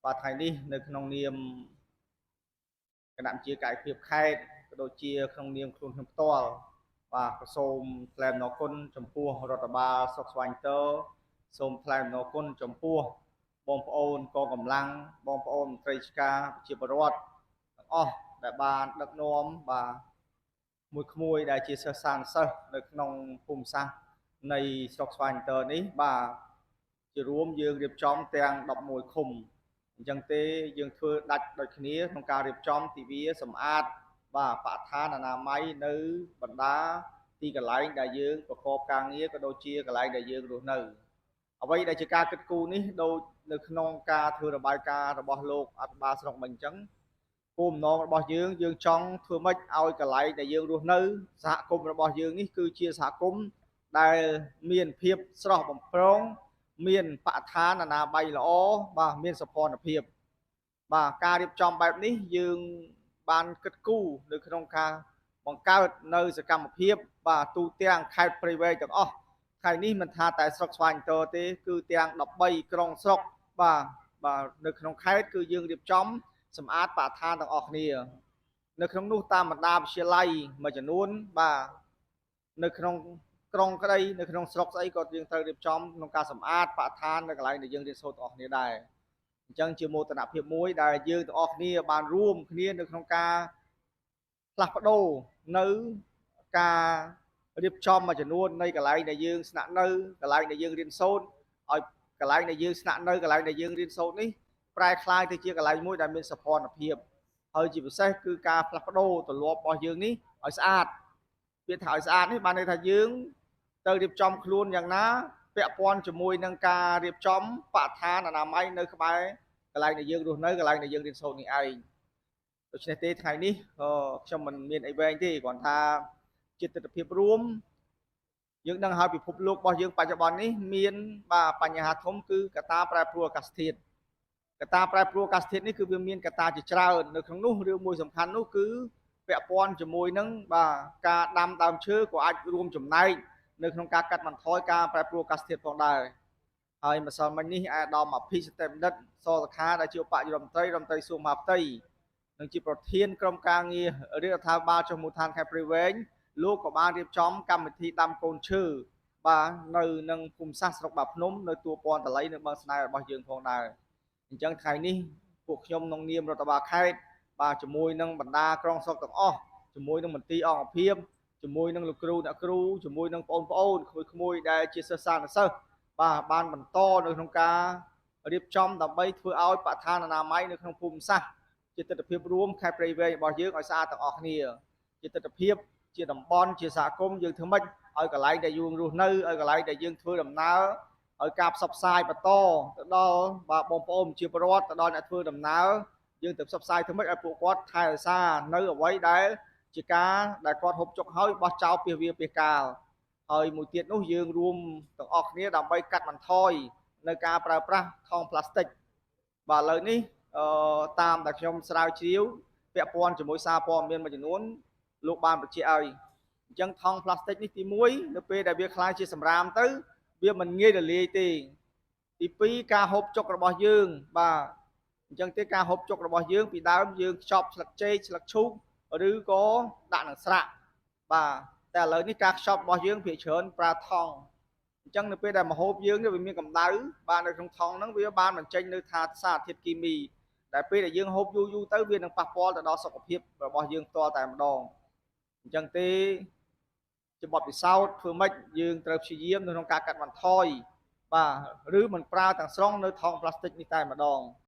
បាទថ្ងៃនេះនៅក្នុងនាមគណៈជាកាយភាពខេត្តក៏ដូចជាក្នុងនាមខ្លួនខ្ញុំផ្ទាល់បាទក៏សូមថ្លែងអំណរគុណចំពោះរដ្ឋបាលស្រុកស្វាយតើសូមថ្លែងអំណរគុណចំពោះបងប្អូនកងកម្លាំងបងប្អូនមន្ត្រីរាជការជាបរដ្ឋទាំងអស់ដែលបានដឹកនាំបាទមួយក្មួយដែលជាសិស្សានុសិស្សនៅក្នុងភូមិសាស្ត្រនៃស្រុកស្វាយតើនេះបាទជារួមយើងរៀបចំទាំង11ឃុំអញ្ចឹងទេយើងធ្វើដាច់ដូចគ្នាក្នុងការរៀបចំទិវាសម្អាតបាទបរិស្ថានអនាម័យនៅបណ្ដាទីកន្លែងដែលយើងប្រកបការងារក៏ដូចជាកន្លែងដែលយើងរស់នៅអ្វីដែលជាការគិតគូរនេះដូចនៅក្នុងការធ្វើរបាយការណ៍របស់លោកអភិបាលស្រុកមិញអញ្ចឹងគោលបំណងរបស់យើងចង់ធ្វើម៉េចឲ្យកន្លែងដែលយើងរស់នៅសហគមន៍របស់យើងនេះគឺជាសហគមន៍ដែលមានភាពស្រស់បំព្រងមានបរិស្ថានអនាម័យល្អបាទមានសោភ័ណភាពបាទការរៀបចំបែបនេះយើងបានគិតគូរនៅក្នុងការបង្កើតនៅសកម្មភាពបាទទូទាំងខេត្តព្រៃវែងទាំងអស់ថ្ងៃនេះមិនថាតែស្រុកស្វាយតើទេគឺទាំង13ក្រុងស្រុកបាទនៅក្នុងខេត្តគឺយើងរៀបចំសម្អាតបរិស្ថានទាំងអស់គ្នានៅក្នុងនោះតាមបណ្ដាវិទ្យាល័យមួយចំនួនបាទនៅក្នុងក្រុងក្តីនៅក្នុងស្រុកស្អីក៏យើងត្រូវរៀបចំក្នុងការសម្អាតបរិស្ថាននៅកន្លែងដែលយើងរៀនសូត្រទាំងអស់គ្នាដែរអញ្ចឹងជាមោទនភាពមួយដែលយើងទាំងអស់គ្នាបានរួមគ្នានៅក្នុងការផ្លាស់ប្ដូរនៅការរៀបចំមួយចំនួននៃកន្លែងដែលយើងស្នាក់នៅកន្លែងដែលយើងរៀនសូត្រឲ្យកន្លែងដែលយើងស្នាក់នៅកន្លែងដែលយើងរៀនសូត្រនេះប្រែក្លាយទៅជាកន្លែងមួយដែលមានសោភ័ណភាពហើយជាពិសេសគឺការផ្លាស់ប្ដូរទម្លាប់របស់យើងនេះឲ្យស្អាតពាក្យថាឲ្យស្អាតនេះបានន័យថាយើងទៅរៀបចំខ្លួនយ៉ាងណាពាក់ព័ន្ធជាមួយនឹងការរៀបចំបរិស្ថានអនាម័យនៅក្បែរកន្លែងដែលយើងរស់នៅកន្លែងដែលយើងរៀនសូត្រនេះឯងដូច្នេះទេថ្ងៃនេះខ្ញុំមិនមានអីវែងទេគ្រាន់ថាជាទស្សនវិជ្ជារួមយើងដឹងហើយពិភពលោករបស់យើងបច្ចុប្បន្ននេះមានបាទបញ្ហាធំគឺកត្តាប្រែប្រួលអាកាសធាតុកត្តាប្រែប្រួលអាកាសធាតុនេះគឺវាមានកត្តាជាច្រើននៅក្នុងនោះរឿងមួយសំខាន់នោះគឺពាក់ព័ន្ធជាមួយនឹងបាទការដាំដើមឈើក៏អាចរួមចំណែកនៅក្នុងការកាត់បន្ថយការប្រែប្រួលអាកាសធាតុផងដែរហើយម្សិលមិញនេះអាដាមអភិសិទ្ធិបណ្ឌិតសសខាដែលជាឧបនាយករដ្ឋមន្ត្រីសួរមហាផ្ទៃនិងជាប្រធានក្រុមការងាររាជរដ្ឋាភិបាលចុះមូលដ្ឋានខេត្តព្រៃវែងលោកក៏បានរៀបចំកម្មវិធីដាំកូនឈើបាទនៅនឹងភូមិសាស្ត្រស្រុកបាភ្នំនៅទួលពាន់តល័យនៅបឹងស្នេហ៍របស់យើងផងដែរអញ្ចឹងថ្ងៃនេះពួកខ្ញុំក្នុងនាមរដ្ឋបាលខេត្តបាទជាមួយនឹងបណ្ដាក្រុងស្រុកទាំងអស់ជាមួយនឹងមន្ត្រីអង្គភាពជាមួយនឹងលោកគ្រូអ្នកគ្រូជាមួយនឹងបងប្អូនក្មួយៗដែលជាសិស្សានុសិស្សបាទបានបន្តនៅក្នុងការរៀបចំដើម្បីធ្វើឲ្យបរិស្ថានអនាម័យនៅក្នុងភូមិសាស្ត្រជាទស្សនវិជ្ជារួមខេត្តព្រៃវែងរបស់យើងឲ្យស្អាតទាំងអស់គ្នាជាទស្សនវិជ្ជាជាតំបន់ជាសហគមន៍យើងធ្វើម៉េចឲ្យកន្លែងដែលយើងរស់នៅឲ្យកន្លែងដែលយើងធ្វើដំណើរឲ្យការផ្សព្វផ្សាយបន្តទៅដល់បាទបងប្អូនជាពលរដ្ឋទៅដល់អ្នកធ្វើដំណើរយើងទៅផ្សព្វផ្សាយធ្វើម៉េចឲ្យពួកគាត់ថែរក្សានៅអ្វីដែលជាការដែលគាត់ហូបចុកហើយបោះចោលពាសវាពាសកាលហើយមួយទៀតនោះយើងរួមទាំងអស់គ្នាដើម្បីកាត់បន្ថយនៅការប្រើប្រាស់ថង់ប្លាស្ទិកបាទឥឡូវនេះតាមដែលខ្ញុំស្រាវជ្រាវពាក់ព័ន្ធជាមួយសារព័ត៌មានមួយចំនួនលោកបានបញ្ជាក់ឲ្យអញ្ចឹងថង់ប្លាស្ទិកនេះទី1នៅពេលដែលវាคล้ายជាសម្រាមទៅវាមិនងាយរលាយទេទី2ការហូបចុករបស់យើងបាទអញ្ចឹងទេការហូបចុករបស់យើងពីដើមយើងខ្ចប់ស្លឹកចេកស្លឹកឈូកឬក៏ដាក់នឹងស្រាក់បាទតែឥឡូវនេះការខ្ចប់របស់យើងភាគច្រើនប្រើថង់អញ្ចឹងនៅពេលដែលម្ហូបយើងវាមានកម្ដៅបាទនៅក្នុងថង់ហ្នឹងវាបានបញ្ចេញនៅថាសារធាតុគីមីដែលពេលដែលយើងហូបយូរទៅវានឹងប៉ះពាល់ទៅដល់សុខភាពរបស់យើងផ្ទាល់តែម្ដងអញ្ចឹងទេជាបទពិសោធន៍ធ្វើម៉េចយើងត្រូវព្យាយាមនៅក្នុងការកាត់បន្ថយបាទឬមិនប្រើទាំងស្រុងនៅថង់ប្លាស្ទិកនេះតែម្ដង